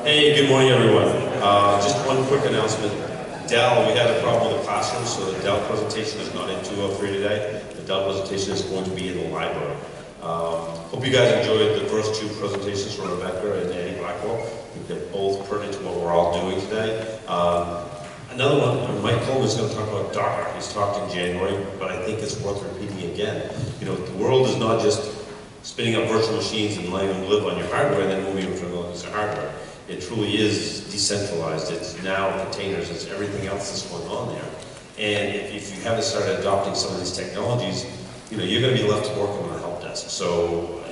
Hey, good morning, everyone. Just one quick announcement. Dell, we had a problem with the classroom, so the Dell presentation is not in 203 today. The Dell presentation is going to be in the library. Hope you guys enjoyed the first two presentations from Rebecca and Annie Blackwell. I think they're both pertinent to what we're all doing today. Another one, Mike Coleman is going to talk about Docker. He's talked in January, but I think it's worth repeating again. You know, the world is not just spinning up virtual machines and letting them live on your hardware and then moving them to the hardware. It truly is decentralized. It's now containers. It's everything else that's going on there. And if you haven't started adopting some of these technologies, you know, you're going to be left working on a help desk. So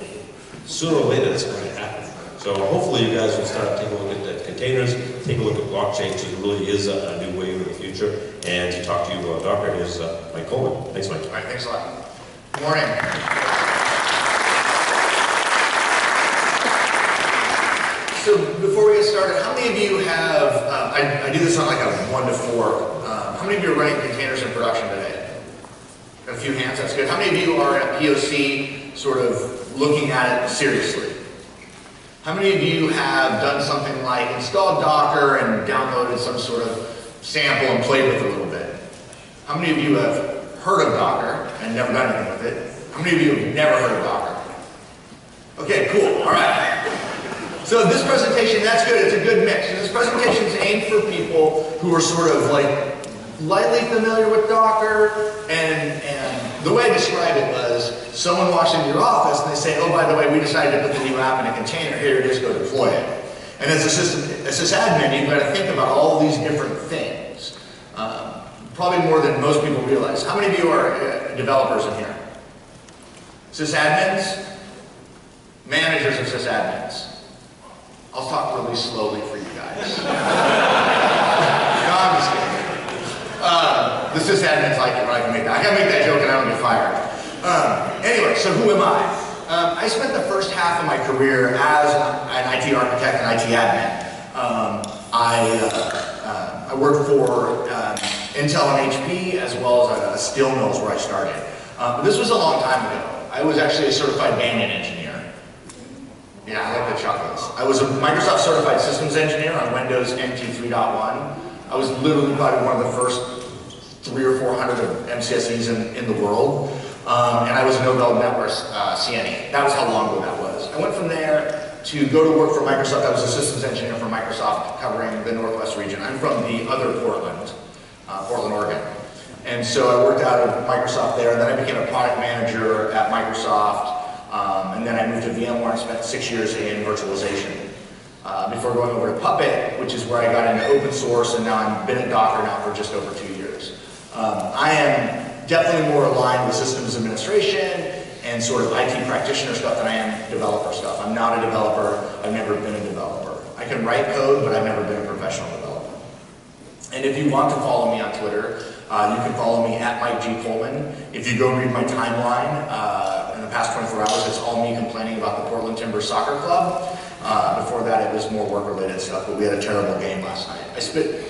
sooner or later, that's going to happen. So hopefully you guys will start taking a look at the containers, take a look at blockchain, because it really is a new wave of the future. And to talk to you about Docker is Mike Coleman. Thanks, Mike. All right, thanks a lot. Good morning. So before we get started, how many of you have, I do this on like a 1 to 4, how many of you are running containers in production today? Got a few hands, that's good. How many of you are at POC sort of looking at it seriously? How many of you have done something like installed Docker and downloaded some sort of sample and played with it a little bit? How many of you have heard of Docker and never done anything with it? How many of you have never heard of Docker? Okay, cool, all right. So this presentation, that's good, it's a good mix. This presentation is aimed for people who are sort of like lightly familiar with Docker, and the way I described it was someone walks into your office and they say, oh, by the way, we decided to put the new app in a container, here it is, go deploy it. And as a sysadmin, you've got to think about all these different things. Probably more than most people realize. How many of you are developers in here? Sysadmins? Managers of sysadmins? I'll talk really slowly for you guys. No, I'm just kidding. The sysadmins like it when I can make that. I can make that joke and I don't get fired. Anyway, so who am I? I spent the first half of my career as an IT architect and IT admin. I worked for Intel and HP as well as Steel Mills where I started. But this was a long time ago. I was actually a certified bandit engineer. Yeah, I like the chuckles. I was a Microsoft certified systems engineer on Windows NT 3.1. I was literally probably one of the first 300 or 400 of MCSEs in the world. And I was a Nobel Network CNE. That was how long ago that was. I went from there to go to work for Microsoft. I was a systems engineer for Microsoft covering the Northwest region. I'm from the other Portland, Portland, Oregon. And so I worked out of Microsoft there, and then I became a product manager at Microsoft. And then I moved to VMware and spent 6 years in virtualization before going over to Puppet, which is where I got into open source, and now I've been at Docker now for just over 2 years. I am definitely more aligned with systems administration and sort of IT practitioner stuff than I am developer stuff. I'm not a developer. I've never been a developer. I can write code, but I've never been a professional developer. And if you want to follow me on Twitter, you can follow me at Mike G. Coleman. If you go read my timeline, in the past 24 hours, it's all me complaining about the Portland Timbers Soccer Club. Before that, it was more work-related stuff, but we had a terrible game last night. I split,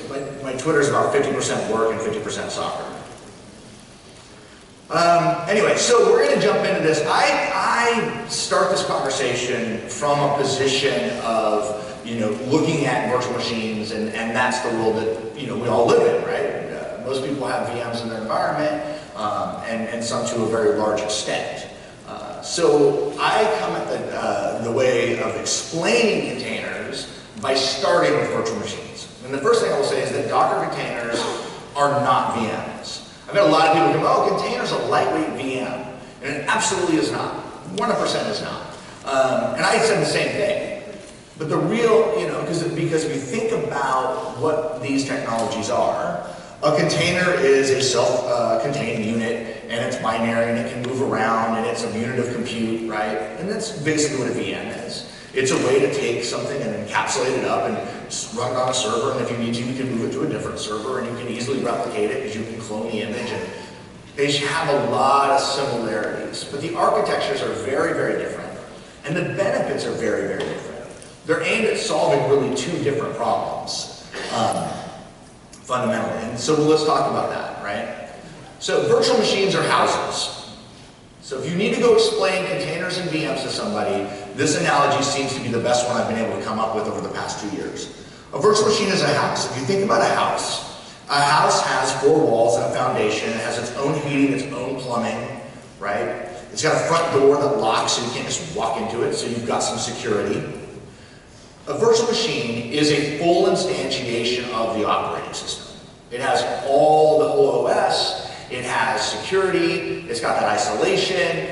my Twitter's about 50% work and 50% soccer. Anyway, so we're going to jump into this. I start this conversation from a position of, looking at virtual machines, and that's the world that, we all live in, right? Most people have VMs in their environment, and some to a very large extent. So I come at the way of explaining containers by starting with virtual machines. And the first thing I will say is that Docker containers are not VMs. I've had a lot of people go, oh, container's a lightweight VM. And it absolutely is not. 100% is not. And I said the same thing. But the real, because if you think about what these technologies are, a container is a self-contained unit, and it's binary, and it can move around, and it's a unit of compute, right? And that's basically what a VM is. It's a way to take something and encapsulate it up and run it on a server, and if you need to, you can move it to a different server, and you can easily replicate it because you can clone the image, and they have a lot of similarities. But the architectures are very, very different, and the benefits are very, very different. They're aimed at solving really two different problems, fundamentally. And so let's talk about that, right? So virtual machines are houses. So if you need to go explain containers and VMs to somebody, this analogy seems to be the best one I've been able to come up with over the past 2 years. A virtual machine is a house. If you think about a house has 4 walls and a foundation. It has its own heating, its own plumbing, right? It's got a front door that locks so you can't just walk into it, so you've got some security. A virtual machine is a full instantiation of the operating system. It has the whole OS, it has security, it's got that isolation,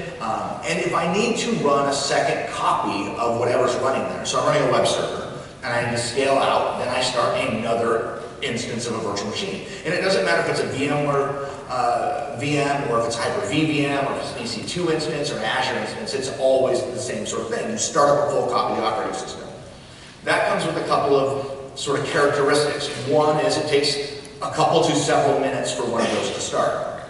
and if I need to run a second copy of whatever's running there, so I'm running a web server, and I need to scale out, then I start another instance of a virtual machine. And it doesn't matter if it's a VMware VM, or if it's Hyper-V VM, or if it's an EC2 instance, or an Azure instance, it's always the same sort of thing. You start up a full copy of the operating system. That comes with a couple of sort of characteristics. One is it takes a couple to several minutes for one of those to start.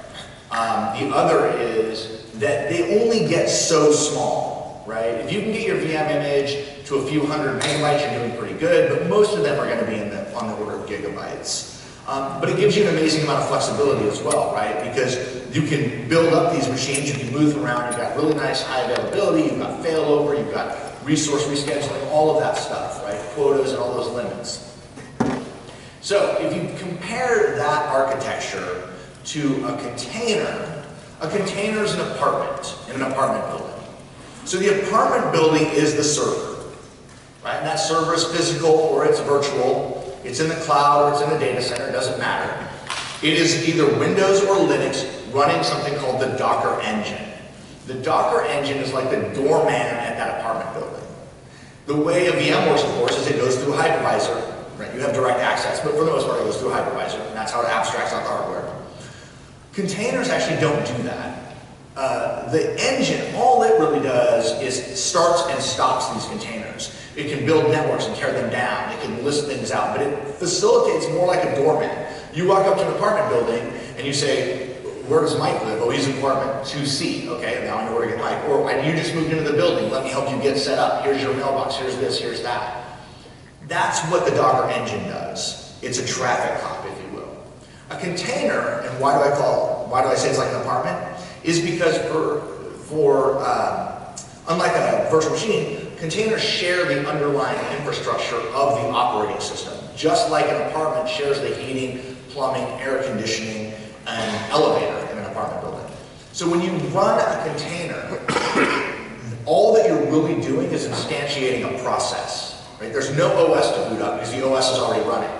The other is that they only get so small, right? If you can get your VM image to a few hundred megabytes, you're doing pretty good, but most of them are going to be on the order of gigabytes. But it gives you an amazing amount of flexibility as well, right? Because you can build up these machines, you can move them around, you've got really nice high availability, you've got failover, you've got resource rescheduling, all of that stuff, right? Quotas and all those limits. So if you compare that architecture to a container is an apartment in an apartment building. So the apartment building is the server, right? And that server is physical or it's virtual. It's in the cloud or it's in the data center, it doesn't matter. It is either Windows or Linux running something called the Docker engine. The Docker engine is like the doorman at that apartment building. The way a VM works, of course, is it goes through a hypervisor. Right? You have direct access, but for the most part it goes through a hypervisor, and that's how it abstracts out the hardware. Containers actually don't do that. The engine, all it really does is starts and stops these containers. It can build networks and tear them down. It can list things out, but it facilitates more like a doorman. You walk up to an apartment building and you say, where does Mike live? Oh, he's in apartment 2C. Okay, now I know where to get Mike. Or you just moved into the building. Let me help you get set up. Here's your mailbox. Here's this. Here's that. That's what the Docker engine does. It's a traffic cop, if you will. A container, and why do I say it's like an apartment? Is because unlike a virtual machine, containers share the underlying infrastructure of the operating system. Just like an apartment shares the heating, plumbing, air conditioning, an elevator in an apartment building. So when you run a container, all that you're really doing is instantiating a process. Right? There's no OS to boot up because the OS is already running.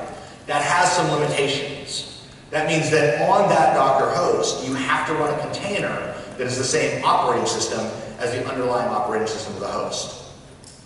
That has some limitations. That means that on that Docker host, you have to run a container that is the same operating system as the underlying operating system of the host.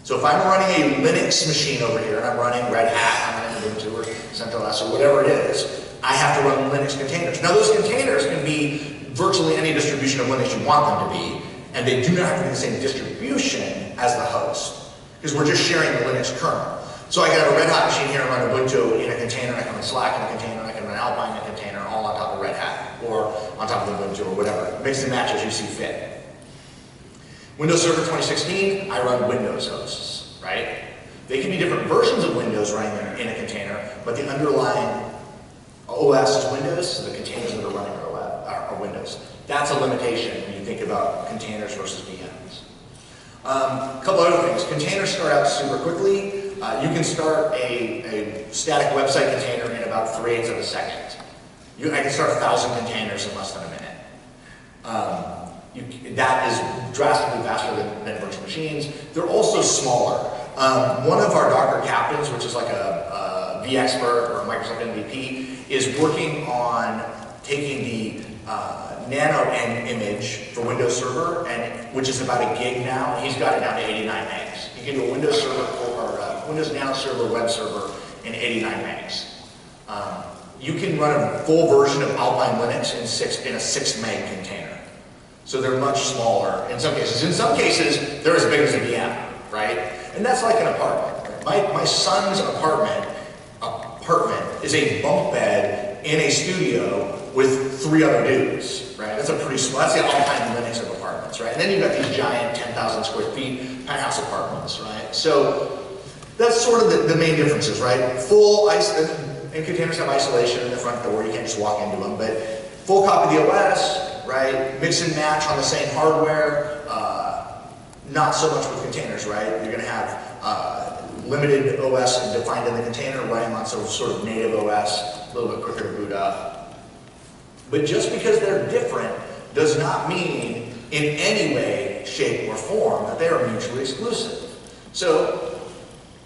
So if I'm running a Linux machine over here, and I'm running Red Hat, I'm running Ubuntu or CentOS or whatever it is, I have to run Linux containers. Now those containers can be virtually any distribution of Linux you want them to be, and they do not have to be the same distribution as the host, because we're just sharing the Linux kernel. So I can have a Red Hat machine here and run Ubuntu in a container, I can run Slack in a container, I can run Alpine in a container, all on top of Red Hat, or on top of Ubuntu or whatever. Mix and match as you see fit. Windows Server 2016, I run Windows hosts, right? They can be different versions of Windows running in a container, but the underlying OS is Windows, so the containers that are running are on Windows. That's a limitation when you think about containers versus VMs. A couple other things. Containers start out super quickly. You can start a static website container in about 3/8 of a second. I can start 1,000 containers in less than a minute. That is drastically faster than virtual machines. They're also smaller. One of our Docker captains, which is like a vExpert or a Microsoft MVP, is working on taking the Nano image for Windows Server, which is about 1 gig now. He's got it down to 89 megs. You can do a Windows Server or Windows Nano Server web server in 89 megs. You can run a full version of Alpine Linux in a 6 meg container. So they're much smaller in some cases. In some cases, they're as big as a VM, right? And that's like an apartment. My son's apartment is a bunk bed in a studio with 3 other dudes, right? That's that's the Alpine Linux of apartments, right? And then you've got these giant 10,000 square feet penthouse apartments, right? So that's sort of the main differences, right? And containers have isolation in the front door, you can't just walk into them, but full copy of the OS, right? Mix and match on the same hardware. Not so much with containers, right? You're going to have limited OS defined in the container, running on some sort of native OS, a little bit quicker to boot up. But just because they're different does not mean in any way, shape, or form that they are mutually exclusive. So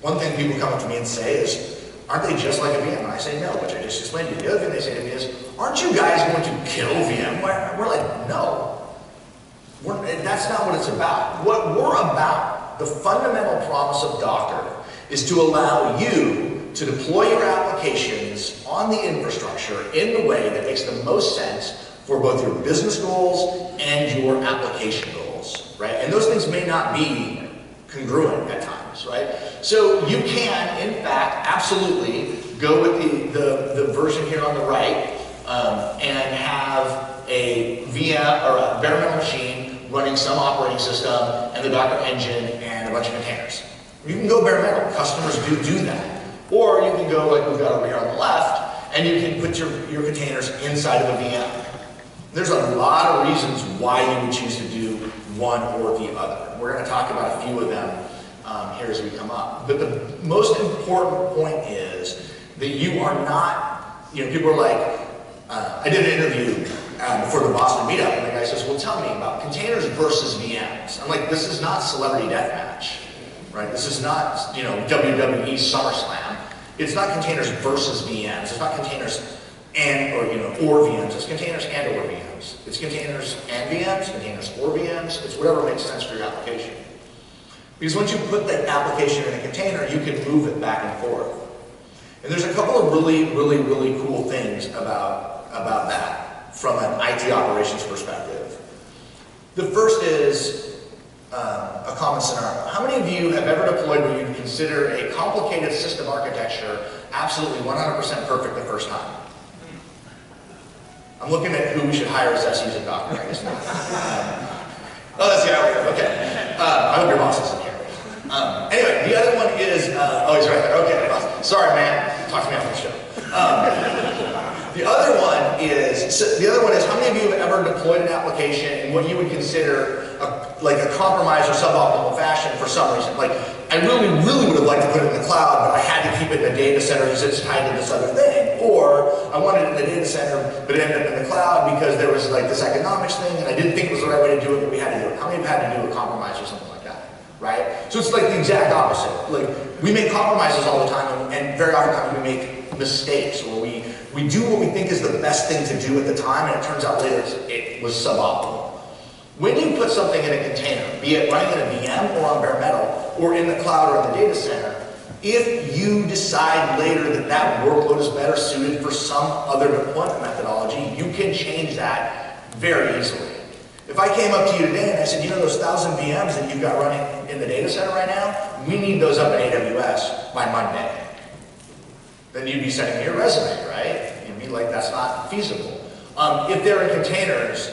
one thing people come up to me and say is, aren't they just like a VM? And I say no, which I just explained to you. The other thing they say to me is, aren't you guys going to kill VMware? We're like, no. That's not what it's about. What we're about, the fundamental promise of Docker, is to allow you to deploy your applications on the infrastructure in the way that makes the most sense for both your business goals and your application goals, right? And those things may not be congruent at times, right? So you can, in fact, absolutely go with the version here on the right and have a VM or a bare metal machine running some operating system and the Docker engine and a bunch of containers. You can go bare metal. Customers do that. Or you can go like we've got over here on the left, and you can put your containers inside of a VM. There's a lot of reasons why you would choose to do one or the other. We're going to talk about a few of them here as we come up. But the most important point is that you are not, people are like, I did an interview for the Boston meetup, and the guy says, well, tell me about containers versus VMs. I'm like, this is not Celebrity Deathmatch, right? This is not, WWE SummerSlam. It's not containers versus VMs. It's not containers or VMs. It's containers and or VMs. It's containers and VMs, containers or VMs. It's whatever makes sense for your application. Because once you put that application in a container, you can move it back and forth. And there's a couple of really, really, really cool things about that from an IT operations perspective. The first is a common scenario. How many of you have ever deployed what you'd consider a complicated system architecture absolutely 100% perfect the first time? I'm looking at who we should hire as SEs at Docker, I guess not. Oh, that's the guy over here, okay. I hope your boss isn't here. Anyway, the other one is, oh, he's right there, okay, boss. Sorry, man, talk to me after the show. The other one is, how many of you have ever deployed an application in what you would consider like a compromised or suboptimal fashion for some reason? Like, I really, really would have liked to put it in the cloud, but I had to keep it in the data center because it's tied to this other thing. Or I wanted it in the data center, but it ended up in the cloud because there was like this economics thing, and I didn't think it was the right way to do it, but we had to do it. How many have had to do a compromise or something like that, right? So it's like the exact opposite. Like, we make compromises all the time, and very often we make mistakes, or we do what we think is the best thing to do at the time, and it turns out later it was suboptimal. When you put something in a container, be it running in a VM or on bare metal, or in the cloud or in the data center, if you decide later that that workload is better suited for some other deployment methodology, you can change that very easily. If I came up to you today and I said, those 1,000 VMs that you've got running in the data center right now, we need those up in AWS by Monday. Then you'd be sending me your resume, right? You'd be like, that's not feasible. If they're in containers,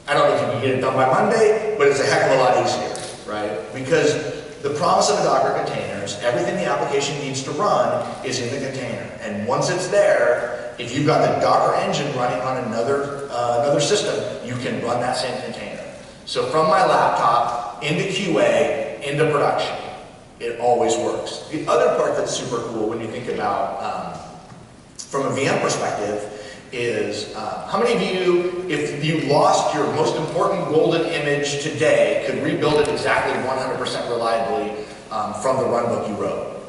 I don't know if you can get it done by Monday, but it's a heck of a lot easier, right? Because the promise of a Docker container is everything the application needs to run is in the container. And once it's there, if you've got the Docker engine running on another system, you can run that same container. So from my laptop, into QA, into production. It always works. The other part that's super cool when you think about, from a VM perspective, is how many of you, if you lost your most important golden image today, could rebuild it exactly 100% reliably from the runbook you wrote?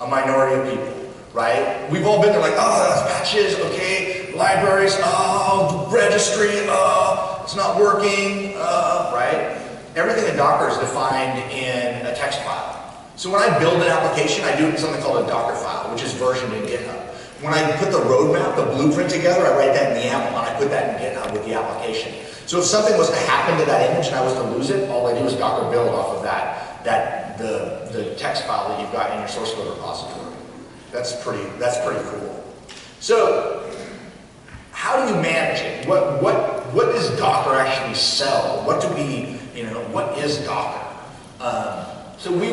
A minority of people, right? We've all been there like, oh, that's patches, okay, libraries, oh, registry, oh, it's not working, right? Everything in Docker is defined in a text file. So when I build an application, I do it in something called a Docker file, which is versioned in GitHub. When I put the roadmap, the blueprint together, I write that in the YAML, and I put that in GitHub with the application. So if something was to happen to that image and I was to lose it, all I do is Docker build off of the text file that you've got in your source code repository. That's pretty cool. So how do you manage it? What does Docker actually sell? What is Docker? So we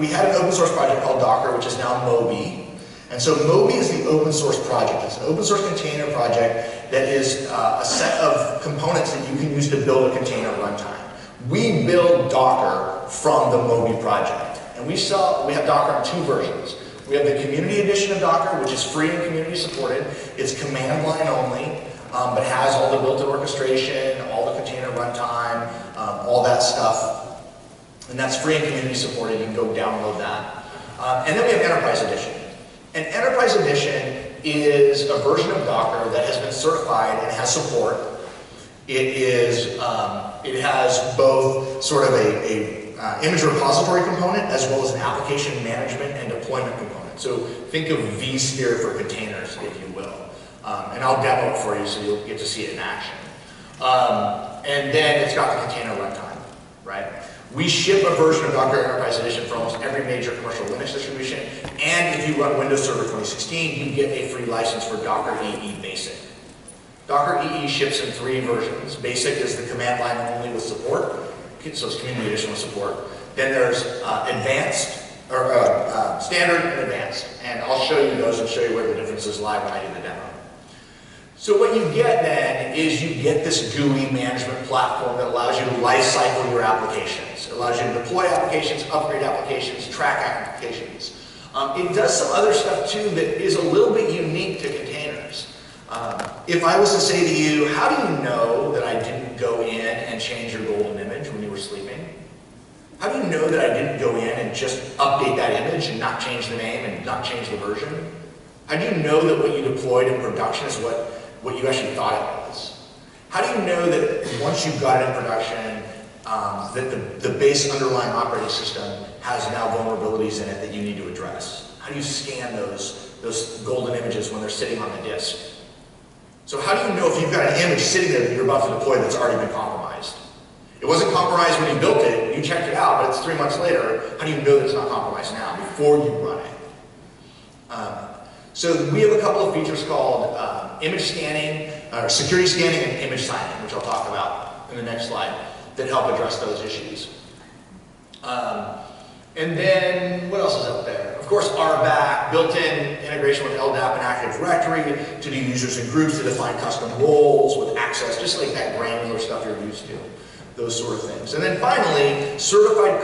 had an open source project called Docker, which is now Moby. And so Moby is the open source project. It's an open source container project that is a set of components that you can use to build a container runtime. We build Docker from the Moby project. And we have Docker in two versions. We have the community edition of Docker, which is free and community supported. It's command line only, but has all the built-in orchestration, all the container runtime, all that stuff. And that's free and community supported. You can go download that. And then we have Enterprise Edition. And Enterprise Edition is a version of Docker that has been certified and has support. It has both sort of a image repository component as well as an application management and deployment component. So think of vSphere for containers, if you will. And I'll demo it for you so you'll get to see it in action. And then it's got the container runtime, right? We ship a version of Docker Enterprise Edition for almost every major commercial Linux distribution. And if you run Windows Server 2016, you get a free license for Docker EE Basic. Docker EE ships in 3 versions. Basic is the command line only with support, so it's community edition with support. Then there's standard and advanced. And I'll show you those and show you where the differences lie when I do the demo. So what you get then is you get this GUI management platform that allows you to lifecycle your applications. It allows you to deploy applications, upgrade applications, track applications. It does some other stuff too that is a little bit unique to containers. If I was to say to you, how do you know that I didn't go in and change your golden image when you were sleeping? How do you know that I didn't go in and just update that image and not change the name and not change the version? How do you know that what you deployed in production is what you actually thought it was? How do you know that once you've got it in production, that the base underlying operating system has now vulnerabilities in it that you need to address? How do you scan those golden images when they're sitting on the disk? So how do you know if you've got an image sitting there that you're about to deploy that's already been compromised? It wasn't compromised when you built it, you checked it out, but it's 3 months later. How do you know that it's not compromised now before you run it? So we have a couple of features called image scanning, or security scanning and image signing, which I'll talk about in the next slide, that help address those issues. And then, what else is up there? Of course, RBAC, built-in integration with LDAP and Active Directory to do users and groups, to define custom roles with access, just like that granular stuff you're used to, those sort of things. And then finally, certified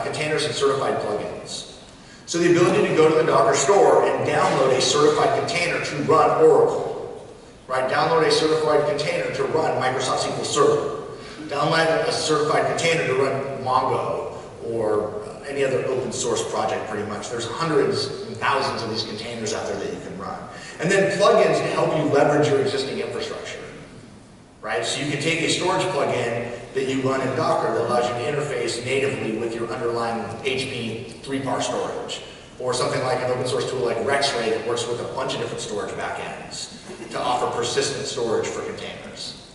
containers and certified plugins. So the ability to go to the Docker store and download a certified container to run Oracle, right? Download a certified container to run Microsoft SQL Server. Download a certified container to run Mongo or any other open source project pretty much. There's hundreds and thousands of these containers out there that you can run. And then plugins to help you leverage your existing infrastructure, right? So you can take a storage plugin that you run in Docker that allows you to interface natively with your underlying HP 3-par storage, or something like an open source tool like Rexray that works with a bunch of different storage backends to offer persistent storage for containers.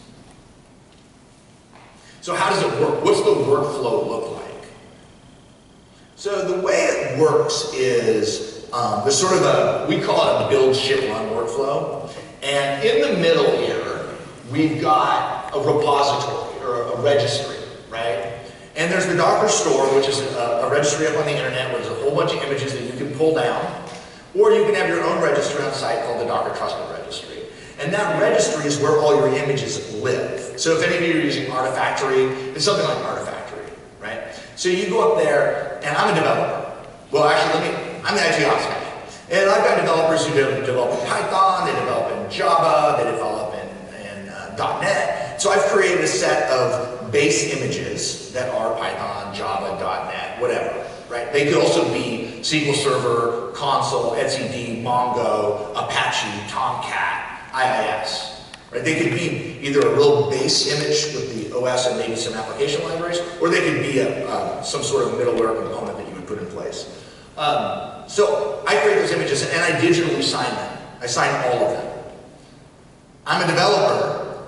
So how does it work? What's the workflow look like? So the way it works is there's sort of we call it a build, ship, run workflow. And in the middle here, we've got a repository or a registry, right? And there's the Docker store, which is a registry up on the internet where there's a whole bunch of images that you can pull down. Or you can have your own registry on site called the Docker Trusted Registry. And that registry is where all your images live. So if any of you are using Artifactory, it's something like Artifactory, right? So you go up there, and I'm a developer. Well, actually, I'm the IT ops guy. And I've got developers who develop in Python, they develop in Java, they develop in .NET. So I've created a set of base images that are Python, Java, .NET, whatever, right? They could also be SQL Server, Console, etcd, Mongo, Apache, Tomcat, IIS, right? They could be either a real base image with the OS and maybe some application libraries, or they could be some sort of middleware component that you would put in place. So I create those images and I digitally sign them. I sign all of them. I'm a developer.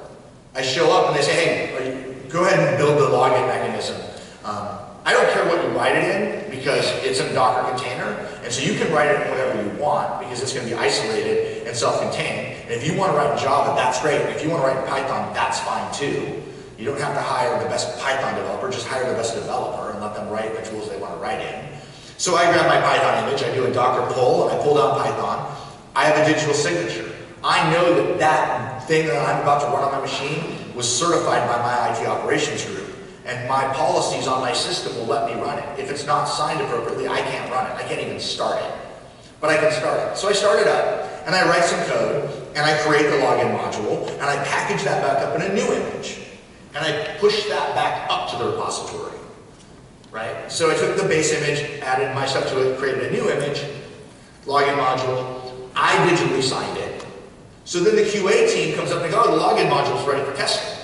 I show up and they say, hey, go ahead and build the login mechanism. I don't care what you write it in because it's in a Docker container. And so you can write it in whatever you want because it's going to be isolated and self-contained. And if you want to write in Java, that's great. If you want to write in Python, that's fine too. You don't have to hire the best Python developer, just hire the best developer and let them write the tools they want to write in. So I grab my Python image, I do a Docker pull, and I pull down Python. I have a digital signature. I know that that thing that I'm about to run on my machine was certified by my IT operations group. And my policies on my system will let me run it. If it's not signed appropriately, I can't run it. I can't even start it. But I can start it. So I start it up, and I write some code, and I create the login module, and I package that back up in a new image. And I push that back up to the repository. Right? So I took the base image, added my stuff to it, created a new image, login module. I digitally signed it. So then the QA team comes up and they go, oh, the login module is ready for testing.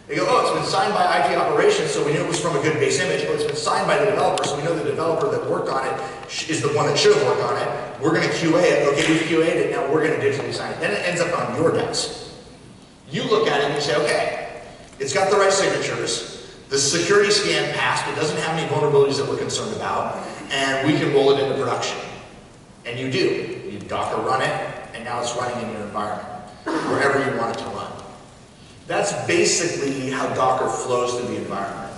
They go, oh, it's been signed by IT operations, so we knew it was from a good base image, but it's been signed by the developer, so we know the developer that worked on it is the one that should have worked on it. We're going to QA it. Okay, we've QA'd it, now we're going to digitally sign it. Then it ends up on your desk. You look at it and you say, okay, it's got the right signatures. The security scan passed, it doesn't have any vulnerabilities that we're concerned about, and we can roll it into production. And you do. You Docker run it, and now it's running in your environment, wherever you want it to run. That's basically how Docker flows through the environment.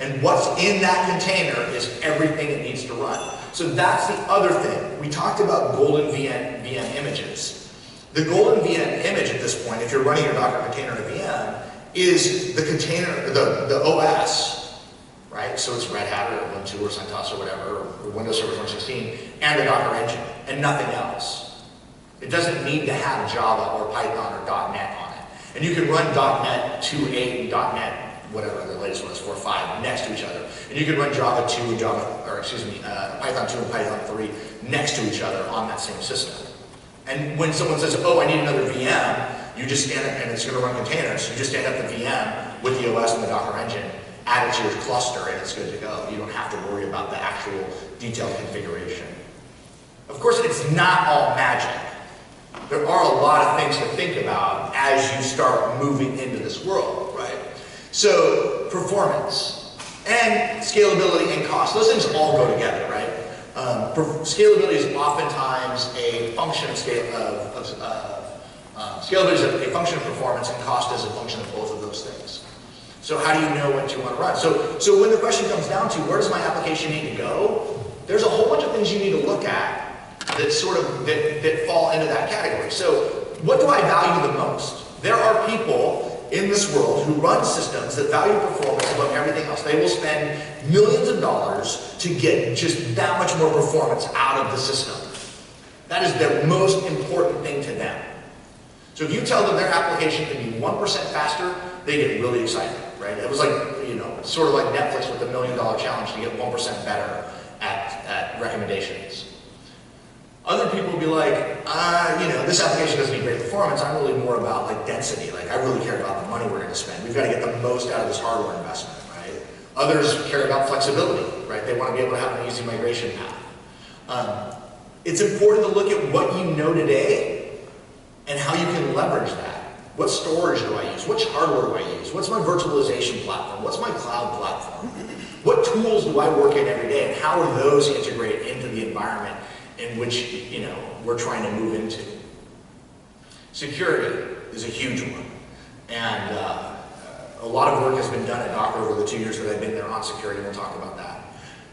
And what's in that container is everything it needs to run. So that's the other thing. We talked about golden VM images. The golden VM image at this point, if you're running your Docker container in a VM, is the container, the OS, right? So it's Red Hat or Ubuntu or CentOS or whatever, or Windows Server 2016, and the Docker engine, and nothing else. It doesn't need to have Java or Python or .NET on it. And you can run .NET 2.8 and .NET, whatever the latest one is, 4.5, next to each other. And you can run Java 2 and Python 2 and Python 3 next to each other on that same system. And when someone says, oh, I need another VM, you just stand up, and it's going to run containers. You just stand up the VM with the OS and the Docker engine, add it to your cluster, and it's good to go. You don't have to worry about the actual detailed configuration. Of course, it's not all magic. There are a lot of things to think about as you start moving into this world, right? So, performance and scalability and cost. Those things all go together, right? Scalability is oftentimes a function of scalability is a function of performance, and cost is a function of both of those things. So how do you know what you want to run? So when the question comes down to where does my application need to go, there's a whole bunch of things you need to look at that that fall into that category. So what do I value the most? There are people in this world who run systems that value performance above everything else. They will spend millions of dollars to get just that much more performance out of the system. That is the most important thing to them. So if you tell them their application can be 1% faster, they get really excited, right? It was like, sort of like Netflix with the $1 million challenge to get 1% better at recommendations. Other people will be like, this application doesn't need great performance. I'm really more about like density. Like I really care about the money we're going to spend. We've got to get the most out of this hardware investment, right? Others care about flexibility, right? They want to be able to have an easy migration path. It's important to look at what you know today and how you can leverage that. What storage do I use? Which hardware do I use? What's my virtualization platform? What's my cloud platform? What tools do I work in every day, and how are those integrated into the environment in which we're trying to move into? Security is a huge one, and a lot of work has been done at Docker over the 2 years that I've been there on security, and we'll talk about that.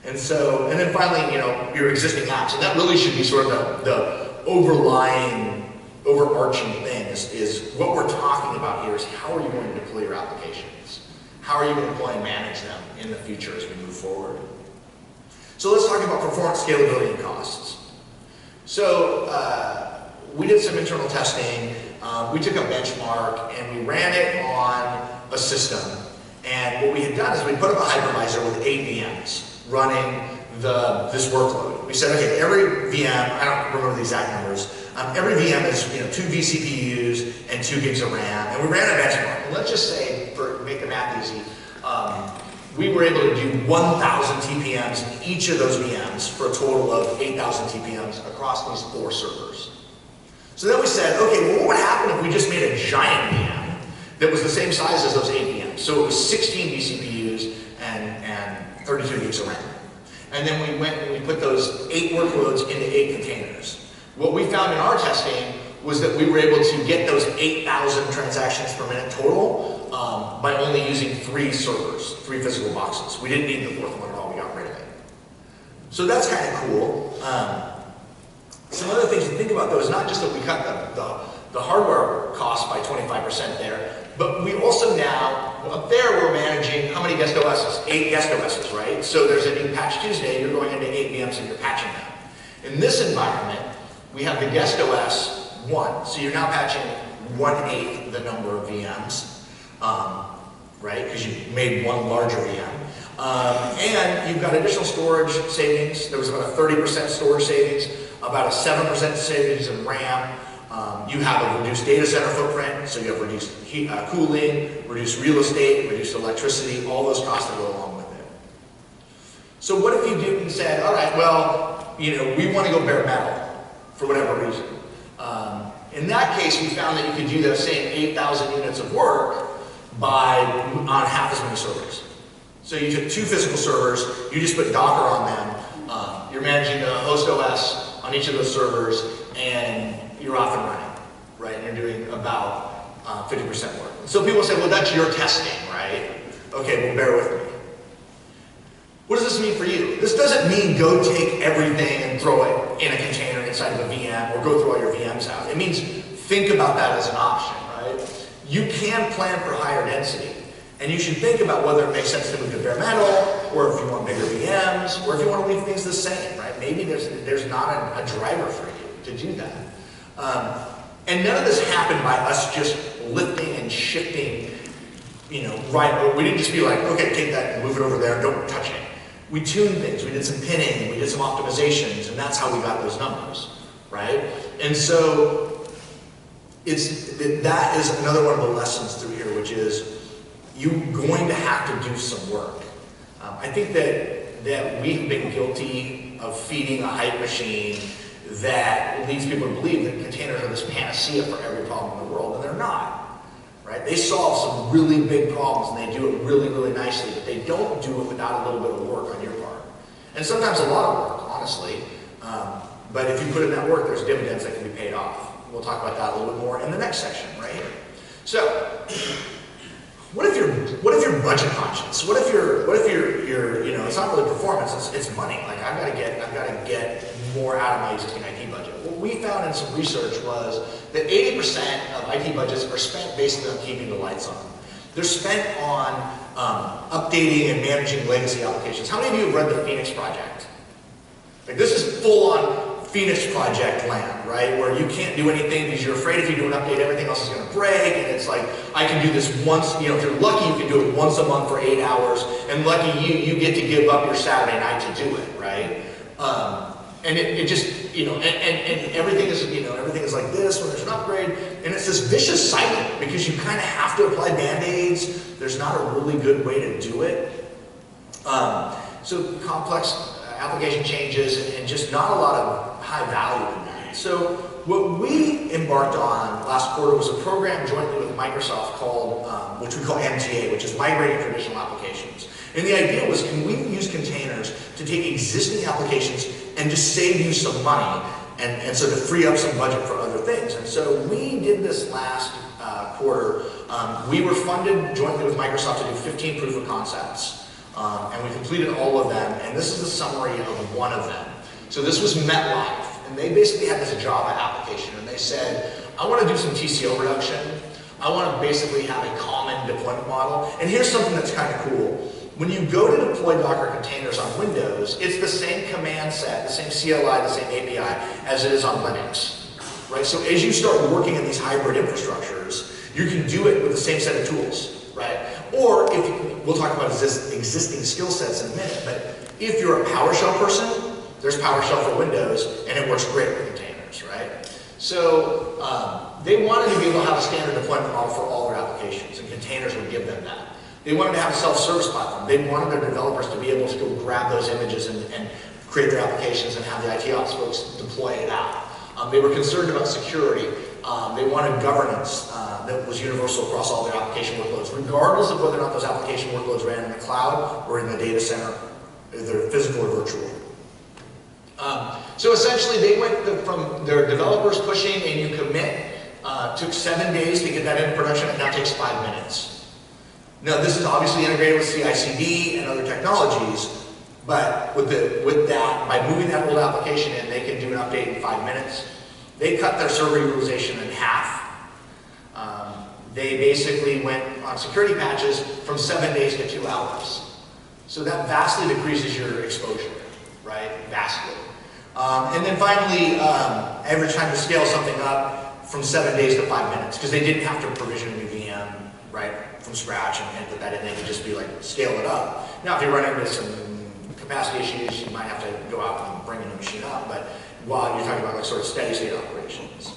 And so, and then finally, you know, your existing apps, and that really should be sort of the overarching thing is what we're talking about here is how are you going to deploy your applications? How are you going to deploy and manage them in the future as we move forward? So let's talk about performance, scalability, and costs. So we did some internal testing. We took a benchmark and we ran it on a system. And what we had done is we put up a hypervisor with 8 VMs running this workload. We said, okay, every VM, I don't remember the exact numbers, every VM is 2 vCPUs and 2 gigs of RAM. And we ran a benchmark. And let's just say, to make the math easy, we were able to do 1,000 TPMs in each of those VMs for a total of 8,000 TPMs across these 4 servers. So then we said, okay, well, what would happen if we just made a giant VM that was the same size as those 8 VMs? So it was 16 vCPUs and 32 gigs of RAM. And then we went and we put those 8 workloads into 8 containers. What we found in our testing was that we were able to get those 8,000 transactions per minute total by only using 3 servers, 3 physical boxes. We didn't need the 4th one at all, we got rid of it. So that's kind of cool. Some other things to think about though is not just that we cut the hardware cost by 25% there, but we also now, up there we're managing how many guest OSs? 8 guest OSs, right? So there's a new patch Tuesday, you're going into 8 VMs and you're patching them. In this environment, we have the guest OS 1, so you're now patching 1/8 the number of VMs, right? Because you made one larger VM. And you've got additional storage savings. There was about a 30% storage savings, about a 7% savings in RAM. You have a reduced data center footprint, so you have reduced heat, cooling, reduced real estate, reduced electricity, all those costs that go along with it. So what if you do and said, all right, well, we want to go bare metal for whatever reason. In that case, we found that you could do the same 8,000 units of work on half as many servers. So you took 2 physical servers, you just put Docker on them, you're managing the host OS on each of those servers, and you're off and running, right? And you're doing about 50% work. So people say, well, that's your testing, right? Okay, well, bear with me. What does this mean for you? This doesn't mean go take everything and throw it in a container inside of a VM or go throw all your VMs out. It means think about that as an option, right? You can plan for higher density, and you should think about whether it makes sense to move to bare metal, or if you want bigger VMs, or if you want to leave things the same, right? Maybe there's not a driver for you to do that. And none of this happened by us just lifting and shifting, right? We didn't just be like, okay, take that and move it over there, don't touch it. We tuned things, we did some pinning, we did some optimizations, and that's how we got those numbers, right? And so that is another one of the lessons through here, which is you're going to have to do some work. I think that we've been guilty of feeding a hype machine that leads people to believe that containers are this panacea for every problem in the world, and they're not. Right? They solve some really big problems and they do it really, really nicely, but they don't do it without a little bit of work on your part. And sometimes a lot of work, honestly. But if you put in that work, there's dividends that can be paid off. We'll talk about that a little bit more in the next section, right here. So, what if you're budget conscious? What if you're it's not really performance, it's money. Like I've got to get more out of my existing IT budget. What we found in some research was that 80% of IT budgets are spent basically on keeping the lights on. They're spent on updating and managing legacy applications. How many of you have read the Phoenix Project? Like this is full-on Phoenix Project land, right? Where you can't do anything because you're afraid if you do an update, everything else is going to break. And it's like, I can do this once, if you're lucky, you can do it once a month for 8 hours. And lucky you get to give up your Saturday night to do it, right? And it just, and everything is, everything is like this when there's an upgrade. And it's this vicious cycle because you kind of have to apply Band-Aids. There's not a really good way to do it. So complex application changes and just not a lot of high value in that. So what we embarked on last quarter was a program jointly with Microsoft called, which we call MTA, which is Migrating Traditional Applications. And the idea was, can we use containers to take existing applications and just save you some money, and so to free up some budget for other things. And so we did this last quarter We were funded jointly with Microsoft to do 15 proof of concepts, and we completed all of them, and this is the summary of one of them. So this was MetLife, and they basically had this Java application, and they said, I want to do some TCO reduction. I want to basically have a common deployment model, and here's something that's kind of cool. When you go to deploy Docker containers on Windows, it's the same command set, the same CLI, the same API as it is on Linux, right? So as you start working in these hybrid infrastructures, you can do it with the same set of tools, right? Or if you, we'll talk about existing skill sets in a minute, but if you're a PowerShell person, there's PowerShell for Windows, and it works great with containers, right? So they wanted to be able to have a standard deployment model for all their applications, and containers would give them that. They wanted to have a self-service platform. They wanted their developers to be able to go grab those images and create their applications and have the IT ops folks deploy it out. They were concerned about security. They wanted governance that was universal across all their application workloads, regardless of whether or not those application workloads ran in the cloud or in the data center, either physical or virtual. So essentially, they went from their developers pushing and you commit, took 7 days to get that into production, and now takes 5 minutes. Now, this is obviously integrated with CI/CD and other technologies, but with that, by moving that old application in, they can do an update in 5 minutes. They cut their server utilization in half. They basically went on security patches from 7 days to 2 hours. So that vastly decreases your exposure, right? Vastly. And then finally, average time to scale something up from 7 days to 5 minutes, because they didn't have to provision a new VM, right, from scratch and put that in. They could just be like, scale it up. Now, if you run into some capacity issues, you might have to go out and bring a new machine up, but while you're talking about like sort of steady state operations.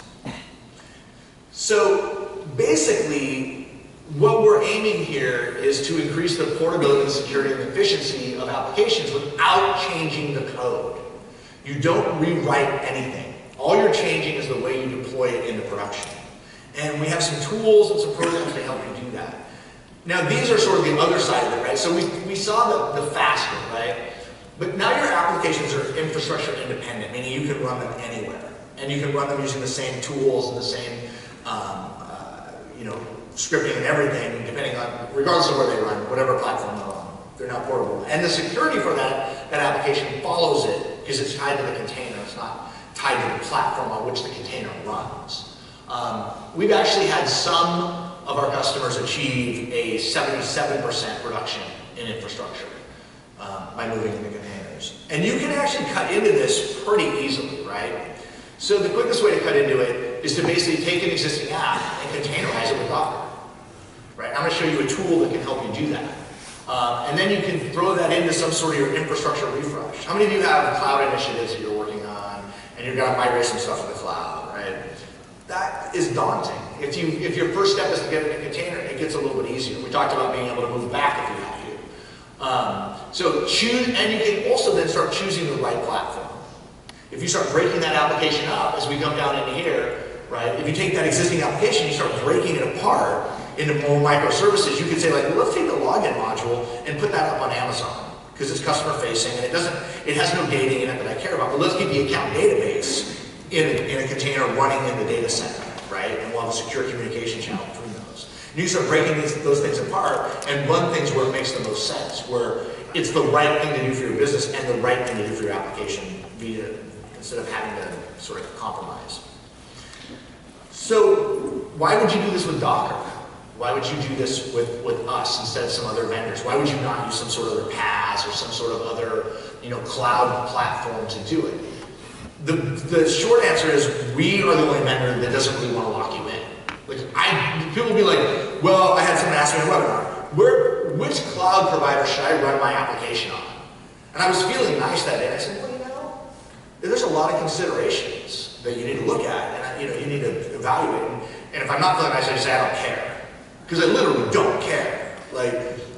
So basically, what we're aiming here is to increase the portability, the security, and the efficiency of applications without changing the code. You don't rewrite anything. All you're changing is the way you deploy it into production. And we have some tools and some programs to help you do that. Now, these are sort of the other side of it, right? So we saw the faster, right? But now your applications are infrastructure independent, meaning you can run them anywhere. And you can run them using the same tools and the same, scripting and everything, depending on, regardless of where they run, whatever platform they're on. They're now portable. And the security for that application follows it, because it's tied to the container. It's not tied to the platform on which the container runs. We've actually had some of our customers achieve a 77% reduction in infrastructure by moving into containers. And you can actually cut into this pretty easily, right? So the quickest way to cut into it is to basically take an existing app and containerize it with Docker. Right? I'm going to show you a tool that can help you do that. And then you can throw that into some sort of your infrastructure refresh. How many of you have cloud initiatives that you're working on and you've got to migrate some stuff to the cloud, right? That is daunting. If your first step is to get in a container, it gets a little bit easier. We talked about being able to move back if you have to. So choose, and you can also then start choosing the right platform. If you start breaking that application up, as we come down into here, right? If you take that existing application, you start breaking it apart into more microservices, you could say like, well, let's take the login module and put that up on Amazon, because it's customer facing and it has no data in it that I care about. But let's keep the account database in a container running in the data center, right? And we'll have a secure communication channel between those. And you start breaking those things apart and run things where it makes the most sense, where it's the right thing to do for your business and the right thing to do for your application, instead of having to sort of compromise. So why would you do this with Docker? Why would you do this with us instead of some other vendors? Why would you not use some sort of other PaaS or some sort of other cloud platform to do it? The short answer is we are the only vendor that doesn't really want to lock you in. Like people will be like, well, I had someone ask me in a webinar, which cloud provider should I run my application on? And I was feeling nice that day. And I said, well, there's a lot of considerations that you need to look at, and you need to evaluate. And if I'm not feeling nice, I just say I don't care. Because I literally don't care. Like,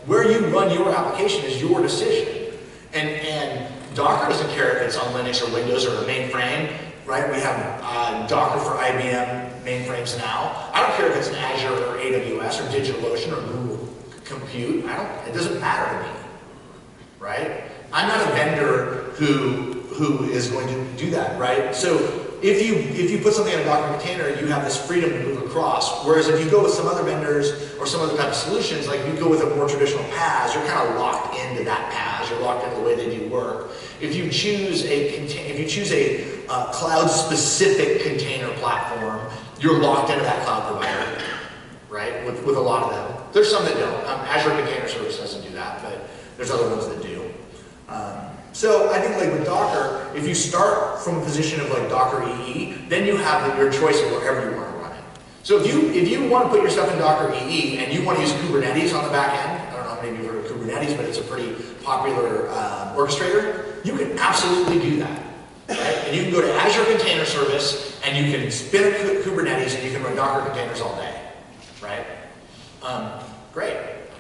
where you run your application is your decision. And Docker doesn't care if it's on Linux or Windows or a mainframe, right? We have Docker for IBM mainframes now. I don't care if it's in Azure or AWS or DigitalOcean or Google Compute. It doesn't matter to me, right? I'm not a vendor who is going to do that, right? So if you put something in a Docker container, you have this freedom to move across. Whereas if you go with some other vendors or some other type of solutions, like you go with a more traditional PaaS, you're kind of locked into that PaaS. You're locked into the way they do work. If you choose a cloud-specific container platform, you're locked into that cloud provider, right? With a lot of them. There's some that don't. Azure Container Service doesn't do that, but there's other ones that do. So I think like with Docker, if you start from a position of like Docker EE, then you have your choice of wherever you want to run it. So if you want to put your stuff in Docker EE and you want to use Kubernetes on the back end, I don't know how many of you have heard of Kubernetes, but it's a pretty popular orchestrator, you can absolutely do that. Right? And you can go to Azure Container Service and you can spin up Kubernetes and you can run Docker containers all day. Right? Great.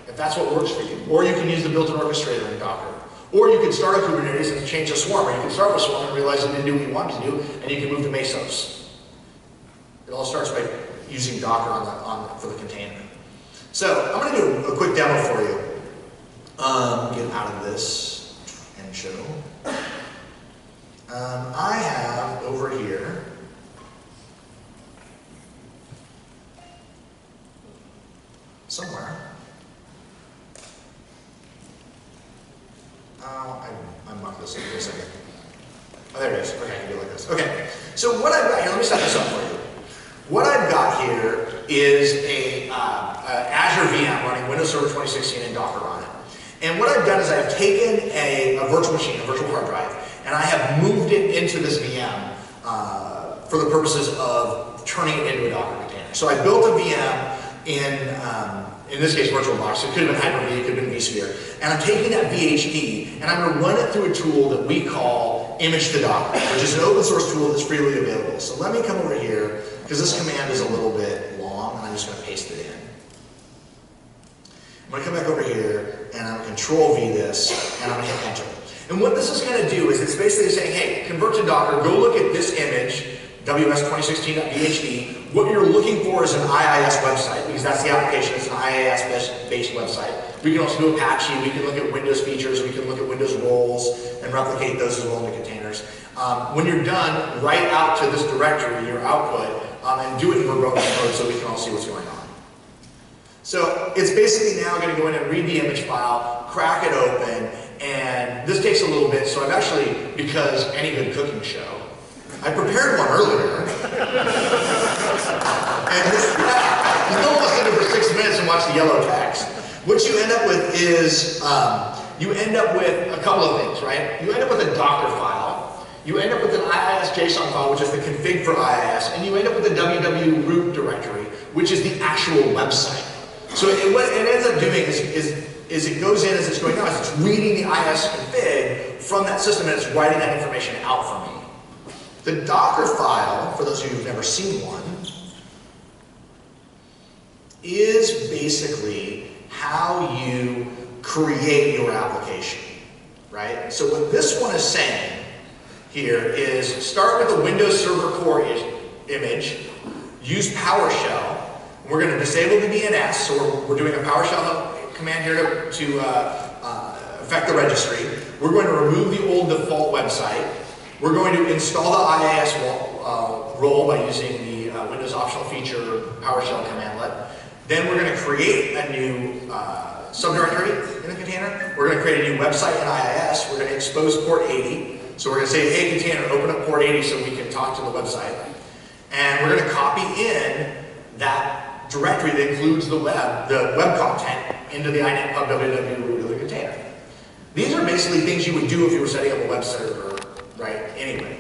If that's what works for you. Or you can use the built-in orchestrator in Docker. Or you can start a Kubernetes and change a Swarm, or you can start with Swarm and realize it didn't do what you wanted to do, and you can move to Mesos. It all starts by using Docker for the container. So I'm going to do a quick demo for you. Get out of this and show. I have over here somewhere. I mucked this up for a second. Oh, there it is. Okay, I can do it like this. Okay, so what I've got here, let me set this up for you. What I've got here is a Azure VM running Windows Server 2016 and Docker on it. And what I've done is I've taken a virtual machine, a virtual hard drive, and I have moved it into this VM for the purposes of turning it into a Docker container. So I built a VM in this case, VirtualBox. It could have been Hyper-V, it could have been vSphere. And I'm taking that VHD, and I'm going to run it through a tool that we call Image to Docker, which is an open source tool that's freely available. So let me come over here, because this command is a little bit long, and I'm just going to paste it in. I'm going to come back over here, and I'm going to Control-V this, and I'm going to hit Enter. And what this is going to do is it's basically saying, hey, convert to Docker, go look at this image, ws2016.vhd. What you're looking for is an IIS website, because that's the application. It's an IIS-based website. We can also do Apache. We can look at Windows features. We can look at Windows roles and replicate those as well into containers. When you're done, write out to this directory your output and do it in verbose mode so we can all see what's going on. So it's basically now going to go in and read the image file, crack it open, and this takes a little bit. So I've actually, because any good cooking show, I prepared one earlier. And you don't want to sit there for 6 minutes and watch the yellow text. What you end up with is, you end up with a couple of things, right? You end up with a Docker file. You end up with an IIS JSON file, which is the config for IIS. And you end up with a www root directory, which is the actual website. So what it ends up doing is it goes in as it's going on, is it's reading the IIS config from that system and it's writing that information out for me. The Docker file, for those of you who've never seen one, is basically how you create your application, right? So what this one is saying here is start with a Windows Server core image, use PowerShell. We're going to disable the DNS, so we're doing a PowerShell command here to affect the registry. We're going to remove the old default website. We're going to install the IIS role by using the Windows optional feature PowerShell commandlet. Then we're going to create a new subdirectory in the container. We're going to create a new website in IIS. We're going to expose port 80. So we're going to say, hey container, open up port 80 so we can talk to the website. And we're going to copy in that directory that includes the web content into the inet pub www root of the container. These are basically things you would do if you were setting up a web server. Right, anyway.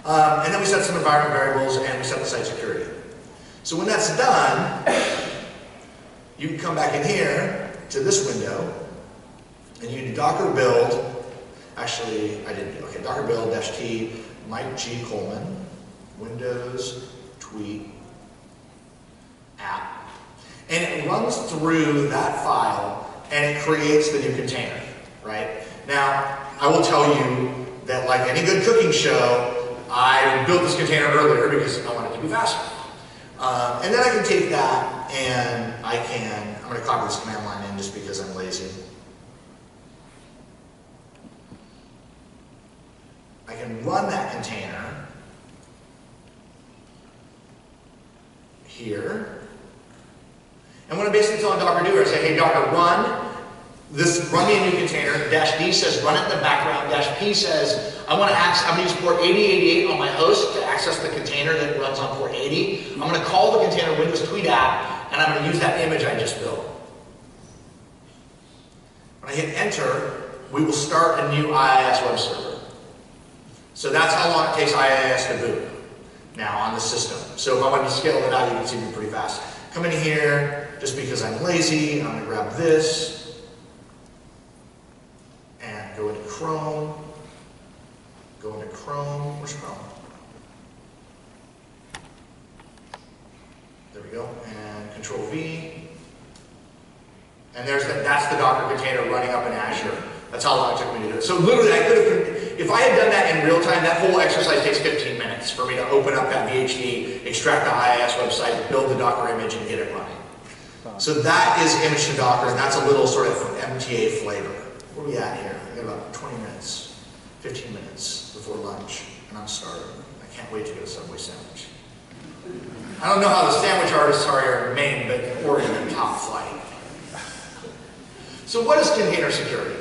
And then we set some environment variables and we set the site security. So when that's done, you can come back in here to this window and you do docker build. Actually, I didn't do, okay, docker build -t Mike G. Coleman, Windows tweet app. And it runs through that file and it creates the new container, right? Now, I will tell you that like any good cooking show, I built this container earlier because I want it to be faster. And then I can take that and I'm going to copy this command line in just because I'm lazy. I can run that container here. And what I'm basically telling Docker to do is I say, hey Docker, run me a new container. -D says run it in the background. -P says I'm going to use port 8088 on my host to access the container that runs on port 80. I'm going to call the container Windows Tweet app, and I'm going to use that image I just built. When I hit enter, we will start a new IIS web server. So that's how long it takes IIS to boot now on the system. So if I want to scale it out, you can see me pretty fast. Come in here, just because I'm lazy, I'm going to grab this and go into Chrome. Go into Chrome. Where's Chrome? There we go. And Control V. And that's the Docker container running up in Azure. That's how long it took me to do it. So literally, I could have, if I had done that in real time, that whole exercise takes 15 minutes for me to open up that VHD, extract the IIS website, build the Docker image, and get it running. So that is image to Docker, and that's a little sort of MTA flavor. Where are we at here? I got about 20 minutes, 15 minutes before lunch, and I'm starving. I can't wait to get a Subway sandwich. I don't know how the sandwich artists are here in Maine, but in Oregon, they're top flight. So what is container security?